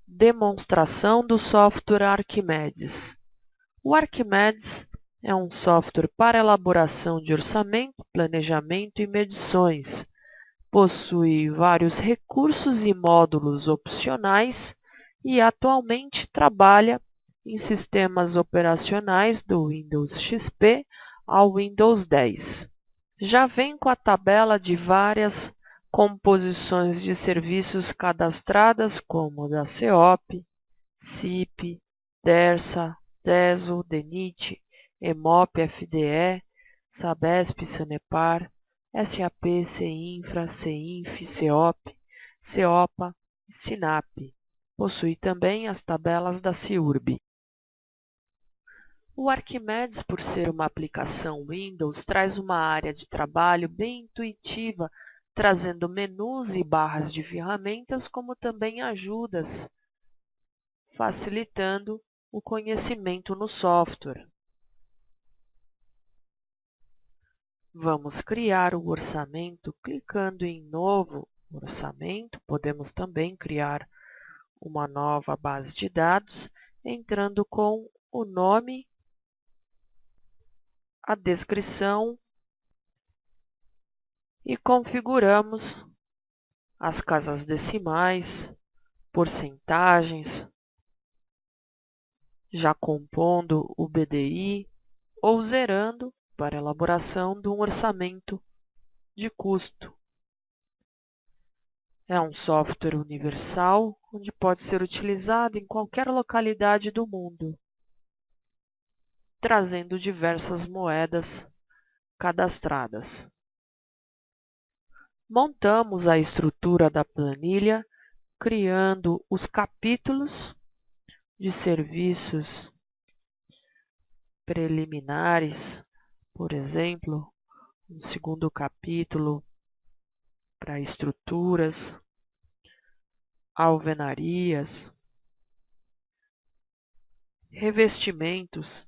Demonstração do software Arquimedes. O Arquimedes é um software para elaboração de orçamento, planejamento e medições. Possui vários recursos e módulos opcionais e atualmente trabalha em sistemas operacionais do Windows XP ao Windows 10. Já vem com a tabela de várias composições de serviços cadastradas, como da CEOP, CIP, DERSA, DESO, DENIT, EMOP, FDE, SABESP, Sanepar, SAP, CINFRA, CINF, CEOP, CEOPA e SINAP. Possui também as tabelas da CIURB. O Arquimedes, por ser uma aplicação Windows, traz uma área de trabalho bem intuitiva, trazendo menus e barras de ferramentas, como também ajudas, facilitando o conhecimento no software. Vamos criar o orçamento clicando em Novo Orçamento. Podemos também criar uma nova base de dados, entrando com o nome, a descrição e configuramos as casas decimais, porcentagens, já compondo o BDI ou zerando para elaboração de um orçamento de custo. É um software universal, onde pode ser utilizado em qualquer localidade do mundo, trazendo diversas moedas cadastradas. Montamos a estrutura da planilha, criando os capítulos de serviços preliminares, por exemplo, um segundo capítulo para estruturas, alvenarias, revestimentos.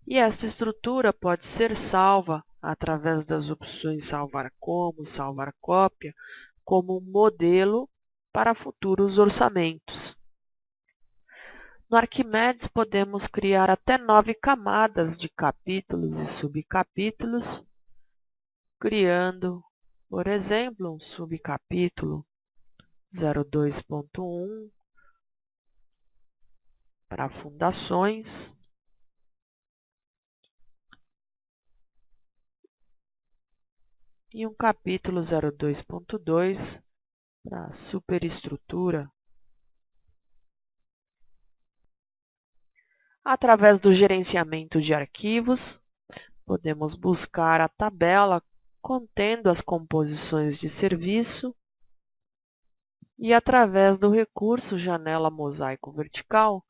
E esta estrutura pode ser salva através das opções salvar como, salvar cópia, como um modelo para futuros orçamentos. No Arquimedes podemos criar até 9 camadas de capítulos e subcapítulos, criando, por exemplo, um subcapítulo 02.1 para fundações, e um capítulo 02.2 para superestrutura. Através do gerenciamento de arquivos, podemos buscar a tabela contendo as composições de serviço e, através do recurso Janela Mosaico Vertical,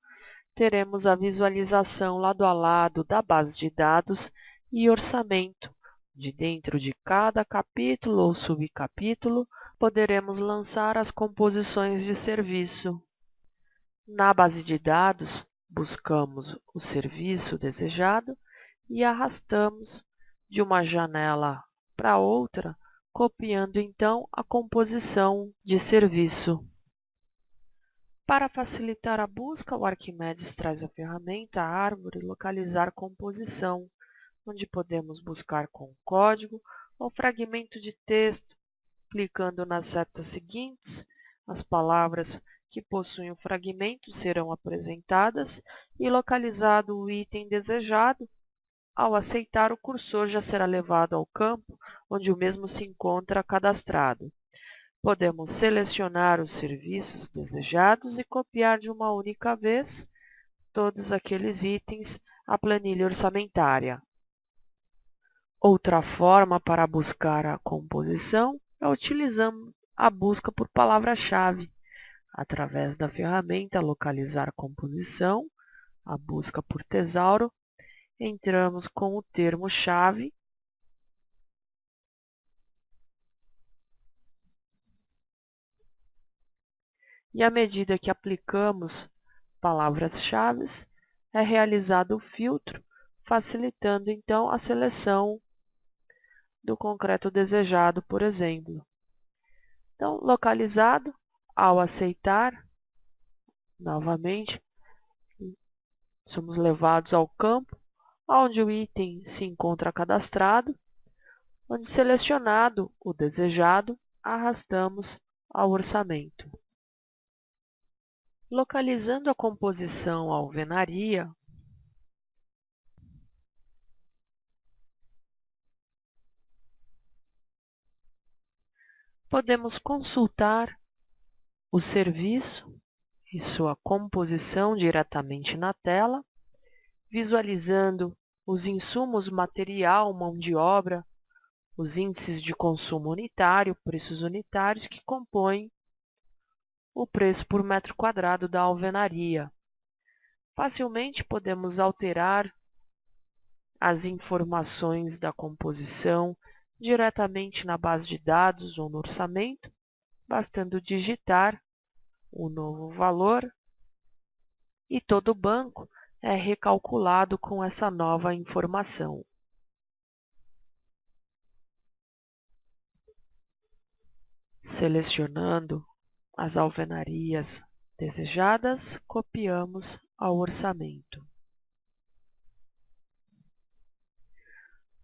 teremos a visualização lado a lado da base de dados e orçamento. De dentro de cada capítulo ou subcapítulo, poderemos lançar as composições de serviço. Na base de dados, buscamos o serviço desejado e arrastamos de uma janela para outra, copiando então a composição de serviço. Para facilitar a busca, o Arquimedes traz a ferramenta Árvore Localizar Composição, onde podemos buscar com código ou fragmento de texto, clicando nas setas seguintes. As palavras que possuem o fragmento serão apresentadas e, localizado o item desejado, ao aceitar, o cursor já será levado ao campo onde o mesmo se encontra cadastrado. Podemos selecionar os serviços desejados e copiar de uma única vez todos aqueles itens à planilha orçamentária. Outra forma para buscar a composição é utilizando a busca por palavra-chave. Através da ferramenta Localizar Composição, a busca por tesouro, entramos com o termo-chave e, à medida que aplicamos palavras-chave, é realizado o filtro, facilitando então a seleção do concreto desejado, por exemplo. Então, localizado, Ao aceitar, novamente, somos levados ao campo onde o item se encontra cadastrado, onde selecionado o desejado, arrastamos ao orçamento. Localizando a composição alvenaria, podemos consultar o serviço e sua composição diretamente na tela, visualizando os insumos material, mão de obra, os índices de consumo unitário, preços unitários que compõem o preço por metro quadrado da alvenaria. Facilmente podemos alterar as informações da composição diretamente na base de dados ou no orçamento, bastando digitar o novo valor e todo o banco é recalculado com essa nova informação. Selecionando as alvenarias desejadas, copiamos ao orçamento.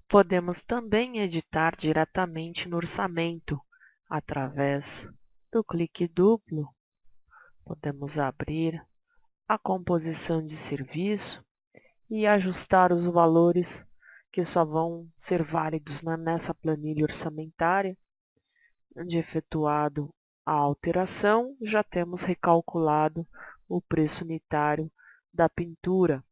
Podemos também editar diretamente no orçamento, através do clique duplo. Podemos abrir a composição de serviço e ajustar os valores que só vão ser válidos nessa planilha orçamentária. De efetuado a alteração, já temos recalculado o preço unitário da pintura.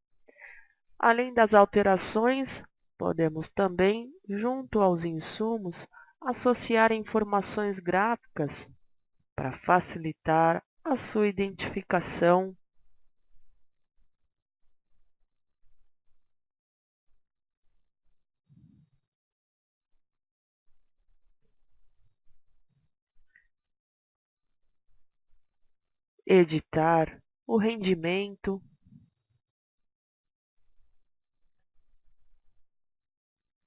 Além das alterações, podemos também, junto aos insumos, associar informações gráficas para facilitar a sua identificação. Editar o rendimento,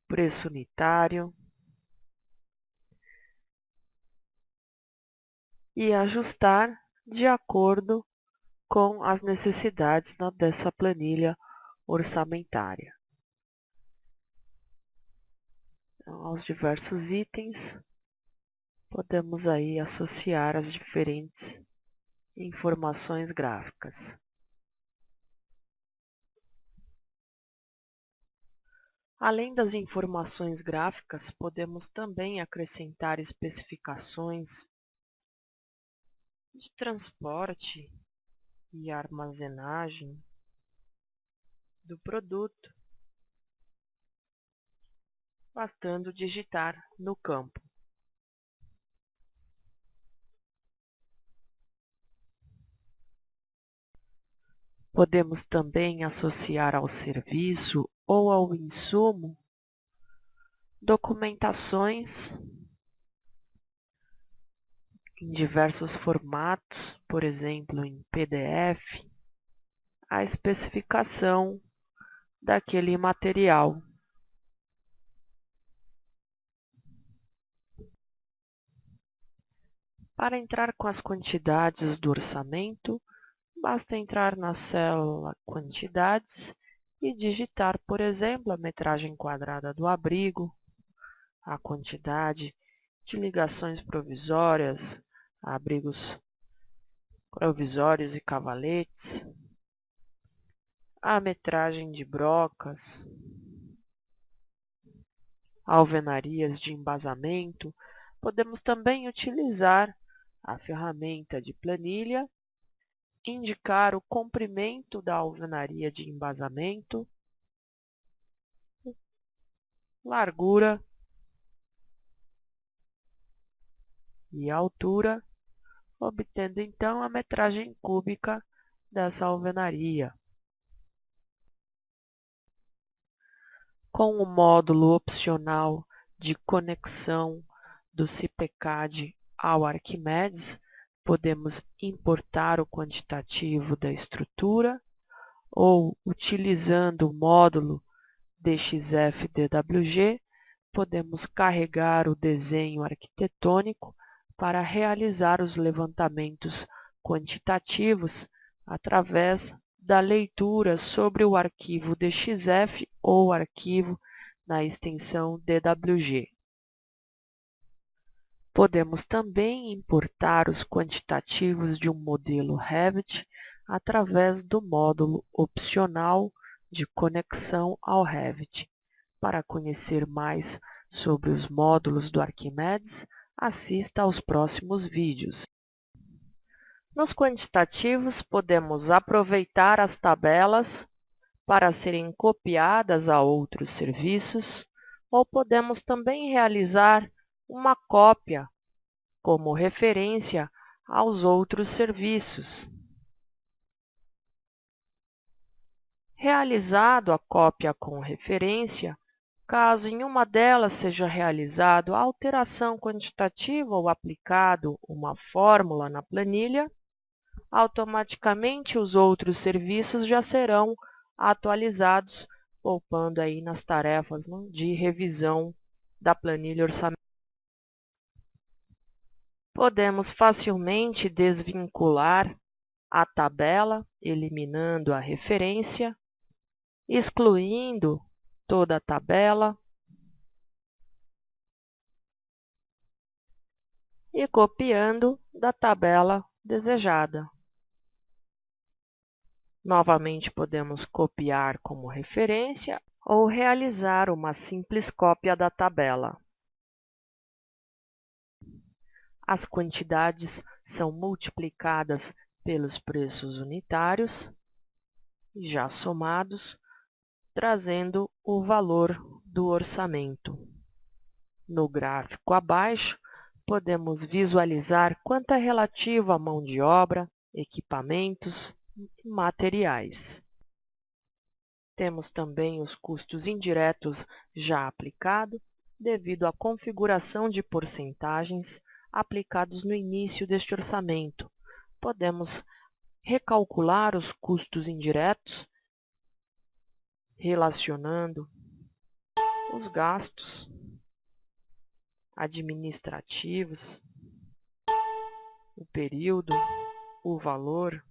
preço unitário e ajustar de acordo com as necessidades dessa planilha orçamentária. Então, aos diversos itens, podemos aí associar as diferentes informações gráficas. Além das informações gráficas, podemos também acrescentar especificações de transporte e armazenagem do produto, bastando digitar no campo. Podemos também associar ao serviço ou ao insumo documentações em diversos formatos, por exemplo, em PDF, a especificação daquele material. Para entrar com as quantidades do orçamento, basta entrar na célula Quantidades e digitar, por exemplo, a metragem quadrada do abrigo, a quantidade de ligações provisórias, abrigos provisórios e cavaletes, a metragem de brocas, alvenarias de embasamento. Podemos também utilizar a ferramenta de planilha, indicar o comprimento da alvenaria de embasamento, largura e altura, obtendo então a metragem cúbica dessa alvenaria. Com o módulo opcional de conexão do CIPECAD ao Arquimedes, podemos importar o quantitativo da estrutura ou, utilizando o módulo DXF-DWG, podemos carregar o desenho arquitetônico para realizar os levantamentos quantitativos através da leitura sobre o arquivo DXF ou arquivo na extensão DWG. Podemos também importar os quantitativos de um modelo Revit através do módulo opcional de conexão ao Revit. Para conhecer mais sobre os módulos do Arquimedes, assista aos próximos vídeos. Nos quantitativos, podemos aproveitar as tabelas para serem copiadas a outros serviços, ou podemos também realizar uma cópia como referência aos outros serviços. Realizado a cópia com referência, caso em uma delas seja realizado a alteração quantitativa ou aplicado uma fórmula na planilha, automaticamente os outros serviços já serão atualizados, poupando aí nas tarefas, né, de revisão da planilha orçamentária. Podemos facilmente desvincular a tabela, eliminando a referência, excluindo toda a tabela e copiando da tabela desejada. Novamente, podemos copiar como referência ou realizar uma simples cópia da tabela. As quantidades são multiplicadas pelos preços unitários, já somados, trazendo o valor do orçamento. No gráfico abaixo, podemos visualizar quanto é relativo à mão de obra, equipamentos e materiais. Temos também os custos indiretos já aplicados, devido à configuração de porcentagens aplicados no início deste orçamento. Podemos recalcular os custos indiretos, relacionando os gastos administrativos, o período, o valor.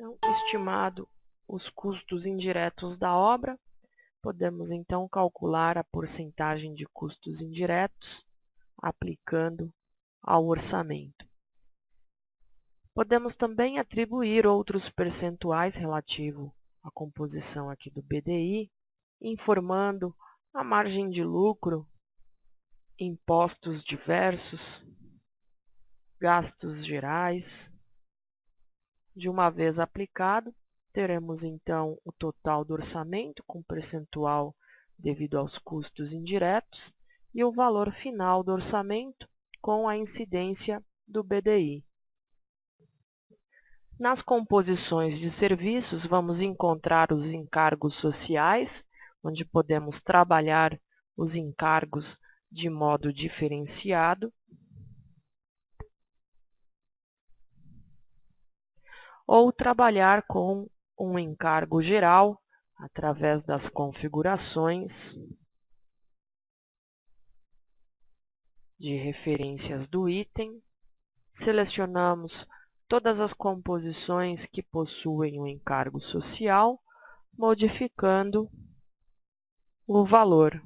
Então, estimado os custos indiretos da obra, podemos então calcular a porcentagem de custos indiretos aplicando ao orçamento. Podemos também atribuir outros percentuais relativos à composição aqui do BDI, informando a margem de lucro, impostos diversos, gastos gerais. De uma vez aplicado, teremos então o total do orçamento com percentual devido aos custos indiretos e o valor final do orçamento com a incidência do BDI. Nas composições de serviços, vamos encontrar os encargos sociais, onde podemos trabalhar os encargos de modo diferenciado, ou trabalhar com um encargo geral, através das configurações de referências do item. Selecionamos todas as composições que possuem um encargo social, modificando o valor.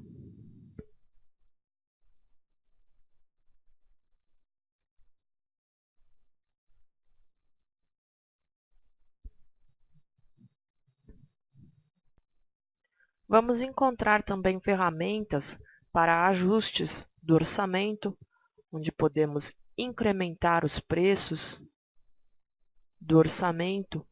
Vamos encontrar também ferramentas para ajustes do orçamento, onde podemos incrementar os preços do orçamento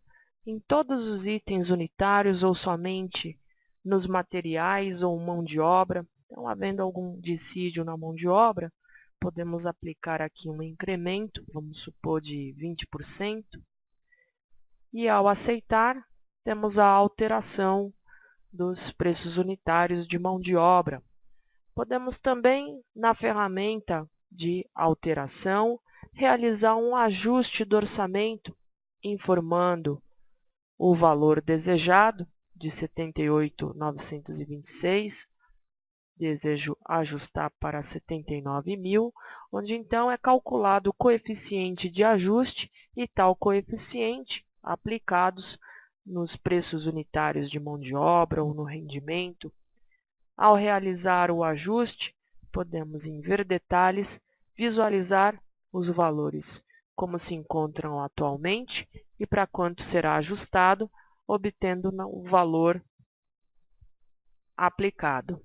em todos os itens unitários ou somente nos materiais ou mão de obra. Então, havendo algum dissídio na mão de obra, podemos aplicar aqui um incremento, vamos supor de 20%, e ao aceitar, temos a alteração dos preços unitários de mão de obra. Podemos também, na ferramenta de alteração, realizar um ajuste do orçamento, informando o valor desejado de 78.926, desejo ajustar para 79.000, onde então é calculado o coeficiente de ajuste e tal coeficiente aplicados nos preços unitários de mão de obra ou no rendimento. Ao realizar o ajuste, podemos, em ver detalhes, visualizar os valores como se encontram atualmente e para quanto será ajustado, obtendo o valor aplicado.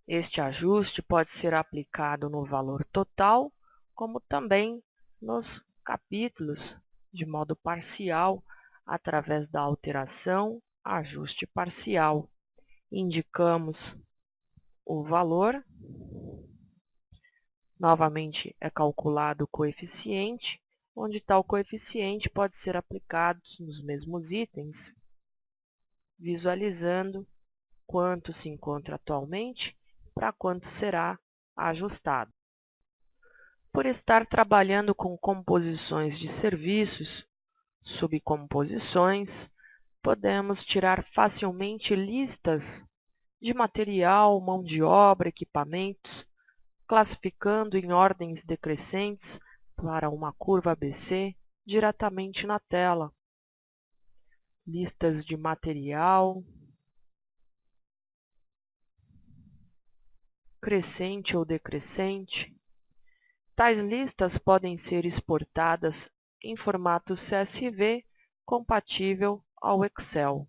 Este ajuste pode ser aplicado no valor total, como também nos capítulos, de modo parcial, através da alteração ajuste parcial. Indicamos o valor, novamente é calculado o coeficiente, onde tal coeficiente pode ser aplicado nos mesmos itens, visualizando quanto se encontra atualmente para quanto será ajustado. Por estar trabalhando com composições de serviços, subcomposições, podemos tirar facilmente listas de material, mão de obra, equipamentos, classificando em ordens decrescentes para uma curva ABC diretamente na tela. Listas de material, crescente ou decrescente. Tais listas podem ser exportadas em formato CSV compatível ao Excel.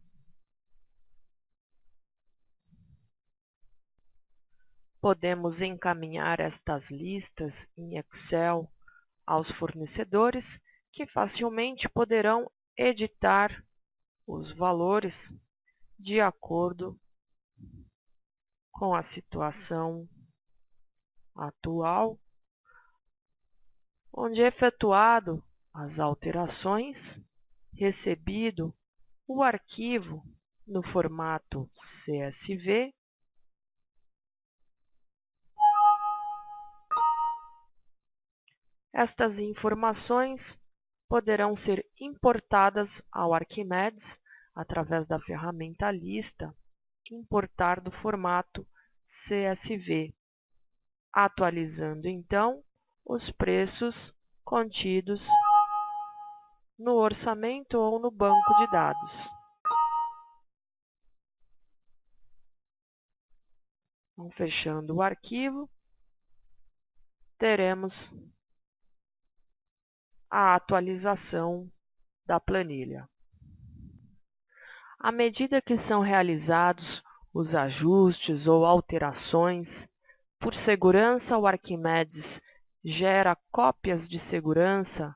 Podemos encaminhar estas listas em Excel aos fornecedores, que facilmente poderão editar os valores de acordo com a situação atual, onde efetuado as alterações, recebido o arquivo no formato CSV, estas informações poderão ser importadas ao Arquimedes através da ferramenta Lista, importar do formato CSV, atualizando então os preços contidos no orçamento ou no banco de dados. Então, fechando o arquivo, teremos a atualização da planilha. À medida que são realizados os ajustes ou alterações, por segurança, o Arquimedes gera cópias de segurança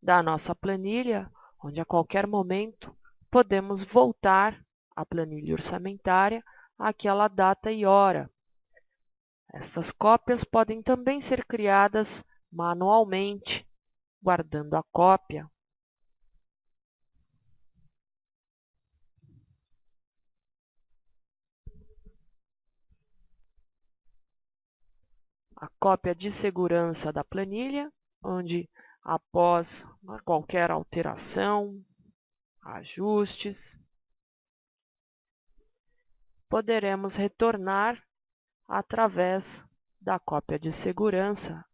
da nossa planilha, onde a qualquer momento podemos voltar à planilha orçamentária àquela data e hora. Essas cópias podem também ser criadas manualmente, guardando a cópia. A cópia de segurança da planilha, onde após qualquer alteração, ajustes, poderemos retornar através da cópia de segurança,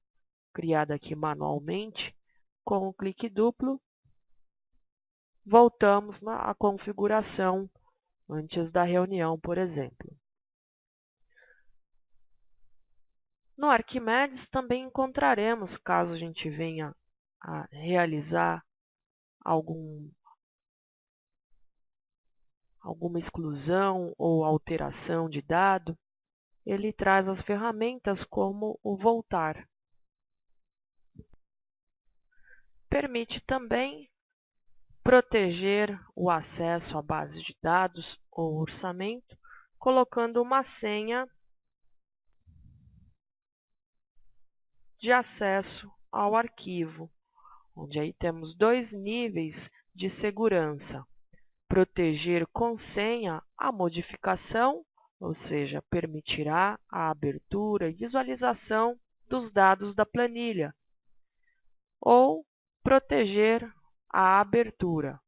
criada aqui manualmente, com um clique duplo, voltamos à configuração antes da reunião, por exemplo. No Arquimedes também encontraremos, caso a gente venha a realizar alguma exclusão ou alteração de dado, ele traz as ferramentas como o voltar. Permite também proteger o acesso à base de dados ou orçamento, colocando uma senha de acesso ao arquivo, onde aí temos dois níveis de segurança. Proteger com senha a modificação, ou seja, permitirá a abertura e visualização dos dados da planilha ou proteger a abertura.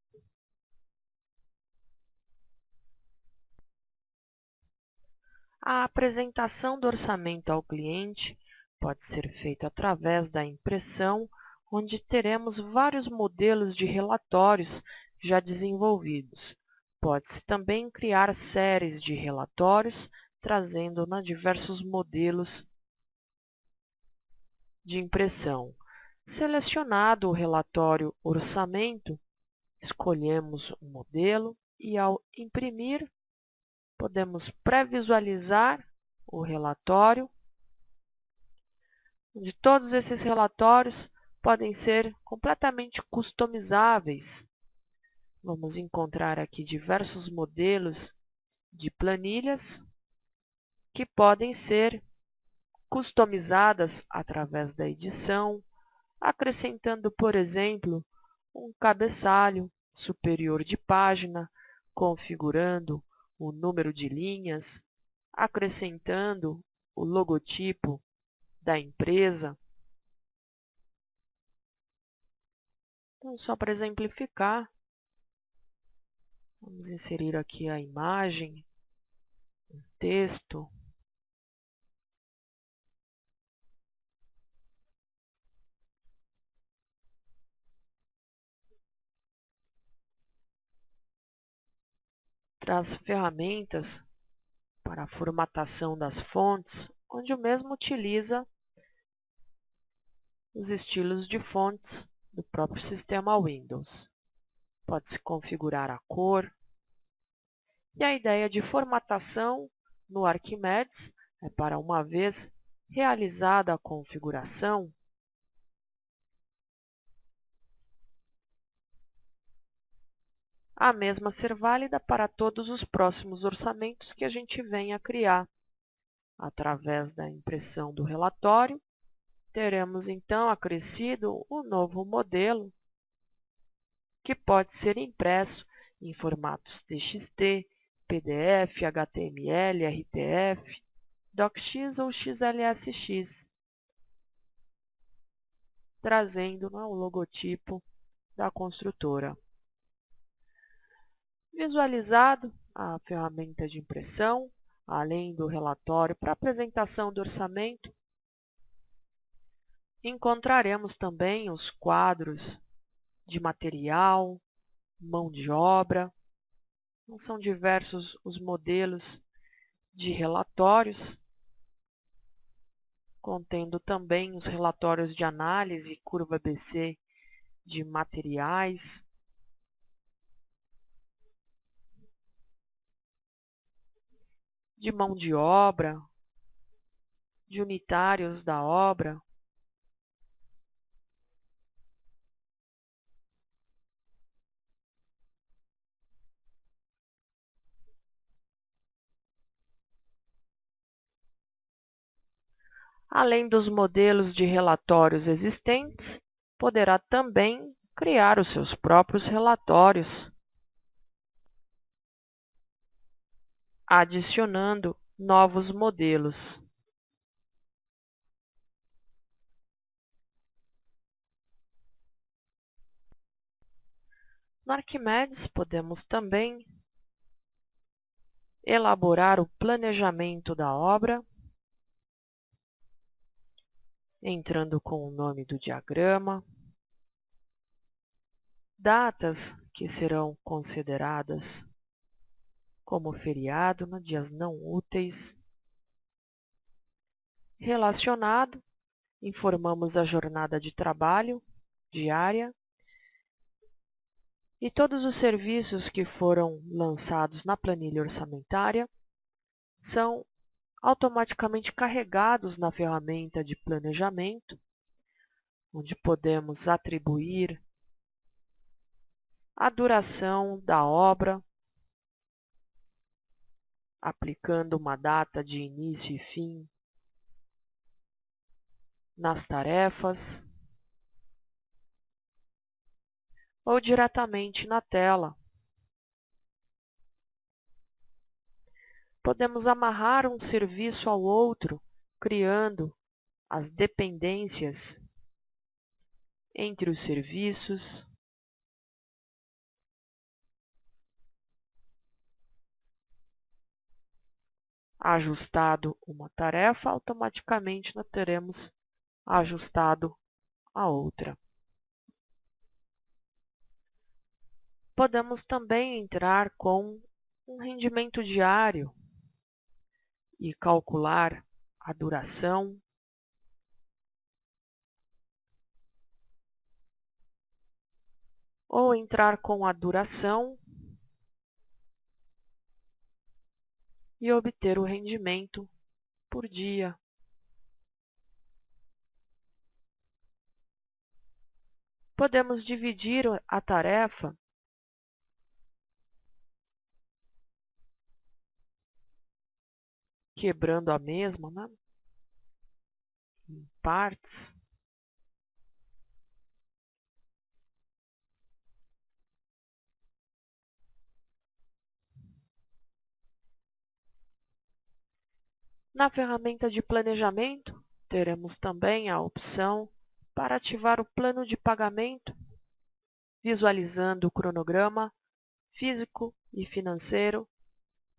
A apresentação do orçamento ao cliente pode ser feita através da impressão, onde teremos vários modelos de relatórios já desenvolvidos. Pode-se também criar séries de relatórios, trazendo diversos modelos de impressão. Selecionado o relatório orçamento, escolhemos o modelo e, ao imprimir, podemos pré-visualizar o relatório, onde todos esses relatórios podem ser completamente customizáveis. Vamos encontrar aqui diversos modelos de planilhas que podem ser customizadas através da edição, acrescentando, por exemplo, um cabeçalho superior de página, configurando o número de linhas, acrescentando o logotipo da empresa. Então, só para exemplificar, vamos inserir aqui a imagem, o texto. Traz ferramentas para a formatação das fontes, onde o mesmo utiliza os estilos de fontes do próprio sistema Windows. Pode-se configurar a cor. E a ideia de formatação no Arquimedes é para, uma vez realizada a configuração, a mesma ser válida para todos os próximos orçamentos que a gente venha a criar. Através da impressão do relatório, teremos então acrescido um novo modelo que pode ser impresso em formatos TXT, PDF, HTML, RTF, DocX ou XLSX, trazendo o logotipo da construtora. Visualizado a ferramenta de impressão, além do relatório para apresentação do orçamento, encontraremos também os quadros de material, mão de obra. São diversos os modelos de relatórios, contendo também os relatórios de análise, curva ABC de materiais, de mão de obra, de unitários da obra. Além dos modelos de relatórios existentes, poderá também criar os seus próprios relatórios, adicionando novos modelos. No Arquimedes, podemos também elaborar o planejamento da obra, entrando com o nome do diagrama, datas que serão consideradas como feriado, dias não úteis. Relacionado, informamos a jornada de trabalho diária e todos os serviços que foram lançados na planilha orçamentária são automaticamente carregados na ferramenta de planejamento, onde podemos atribuir a duração da obra, aplicando uma data de início e fim nas tarefas, ou diretamente na tela. Podemos amarrar um serviço ao outro, criando as dependências entre os serviços, ajustado uma tarefa, automaticamente nós teremos ajustado a outra. Podemos também entrar com um rendimento diário e calcular a duração, ou entrar com a duração e obter o rendimento por dia. Podemos dividir a tarefa quebrando a mesma, né, em partes. Na ferramenta de planejamento, teremos também a opção para ativar o plano de pagamento, visualizando o cronograma físico e financeiro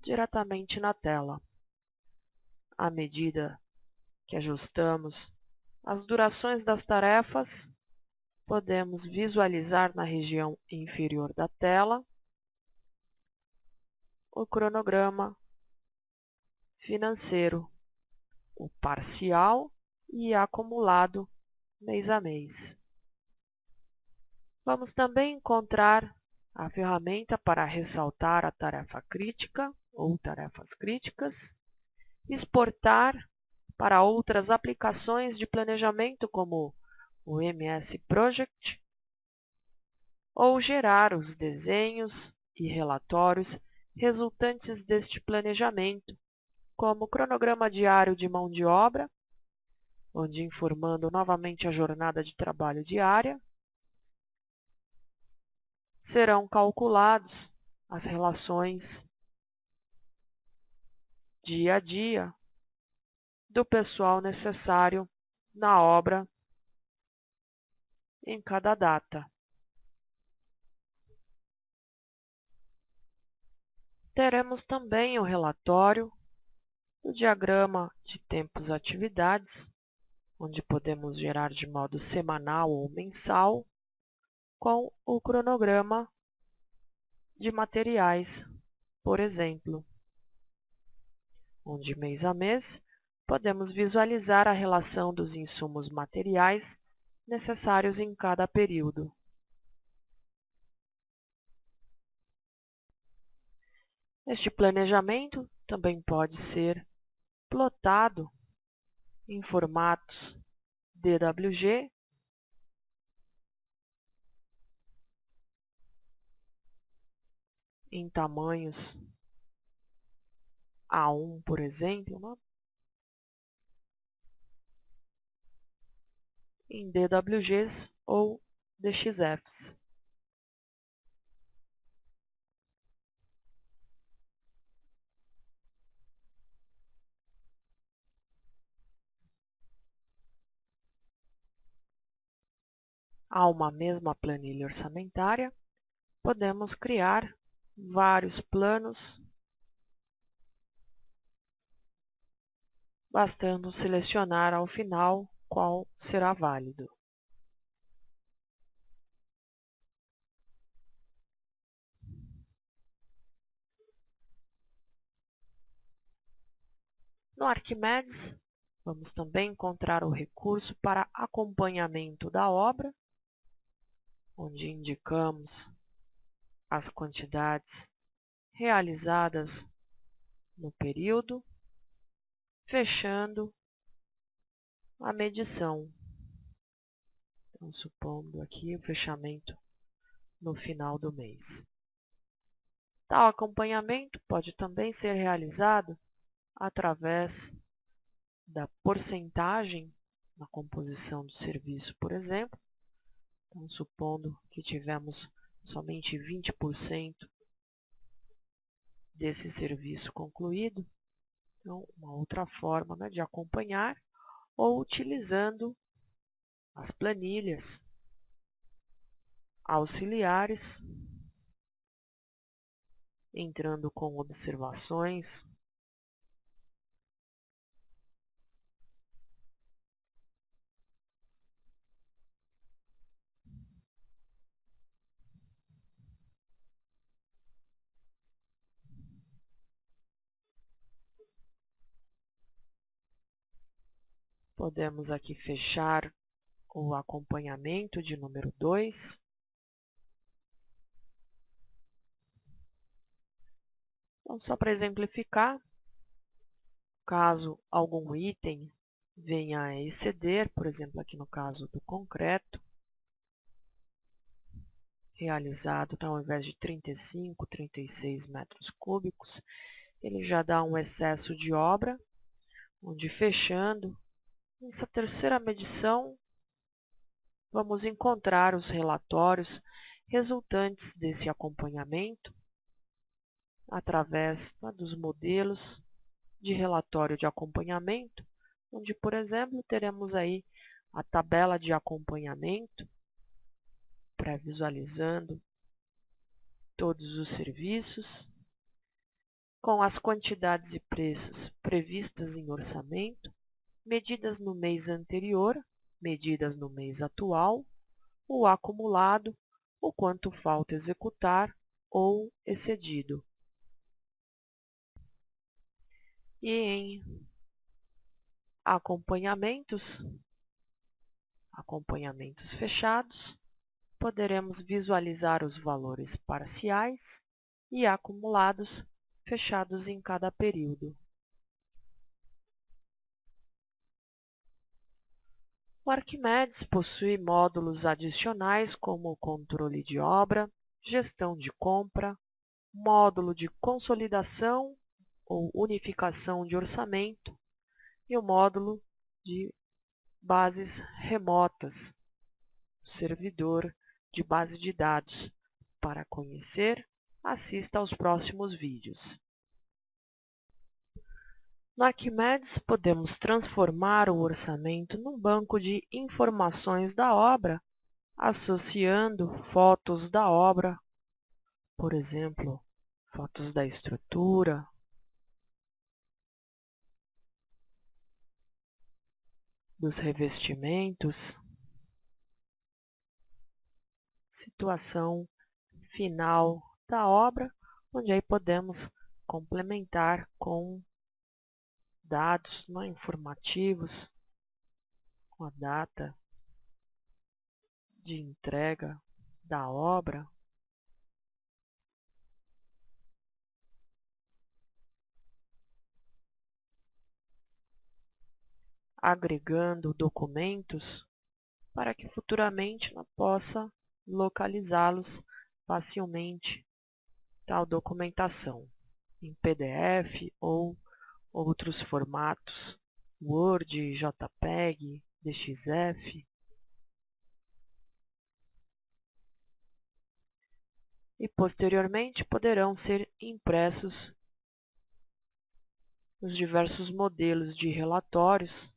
diretamente na tela. À medida que ajustamos as durações das tarefas, podemos visualizar na região inferior da tela o cronograma financeiro, o parcial e acumulado mês a mês. Vamos também encontrar a ferramenta para ressaltar a tarefa crítica ou tarefas críticas, exportar para outras aplicações de planejamento como o MS Project, ou gerar os desenhos e relatórios resultantes deste planejamento, como o cronograma diário de mão de obra, onde informando novamente a jornada de trabalho diária, serão calculados as relações dia a dia do pessoal necessário na obra em cada data. Teremos também o relatório, o diagrama de tempos-atividades, onde podemos gerar de modo semanal ou mensal, com o cronograma de materiais, por exemplo, onde mês a mês podemos visualizar a relação dos insumos materiais necessários em cada período. Este planejamento também pode ser plotado em formatos DWG, em tamanhos A1, por exemplo, né? Em DWGs ou DXFs. Há uma mesma planilha orçamentária, podemos criar vários planos, bastando selecionar ao final qual será válido. No Arquimedes, vamos também encontrar o recurso para acompanhamento da obra, onde indicamos as quantidades realizadas no período, fechando a medição. Então, supondo aqui o fechamento no final do mês. Tal acompanhamento pode também ser realizado através da porcentagem na composição do serviço, por exemplo. Então, supondo que tivemos somente 20% desse serviço concluído, então, uma outra forma, né, de acompanhar, ou utilizando as planilhas auxiliares, entrando com observações, podemos aqui fechar o acompanhamento de número 2. Então, só para exemplificar, caso algum item venha a exceder, por exemplo, aqui no caso do concreto, realizado, então, ao invés de 35, 36 metros cúbicos, ele já dá um excesso de obra, onde fechando, nessa terceira medição, vamos encontrar os relatórios resultantes desse acompanhamento através dos modelos de relatório de acompanhamento, onde, por exemplo, teremos aí a tabela de acompanhamento, pré-visualizando todos os serviços, com as quantidades e preços previstos em orçamento, medidas no mês anterior, medidas no mês atual, o acumulado, o quanto falta executar ou excedido. E em acompanhamentos fechados, poderemos visualizar os valores parciais e acumulados fechados em cada período. O Arquimedes possui módulos adicionais como o controle de obra, gestão de compra, módulo de consolidação ou unificação de orçamento e o módulo de bases remotas, servidor de base de dados. Para conhecer, assista aos próximos vídeos. No Arquimedes, podemos transformar o orçamento num banco de informações da obra, associando fotos da obra, por exemplo, fotos da estrutura, dos revestimentos, situação final da obra, onde aí podemos complementar com dados informativos, com a data de entrega da obra, agregando documentos para que futuramente ela possa localizá-los facilmente, tal documentação, em PDF ou outros formatos, Word, JPEG, DXF. E posteriormente poderão ser impressos os diversos modelos de relatórios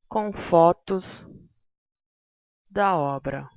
com fotos da obra.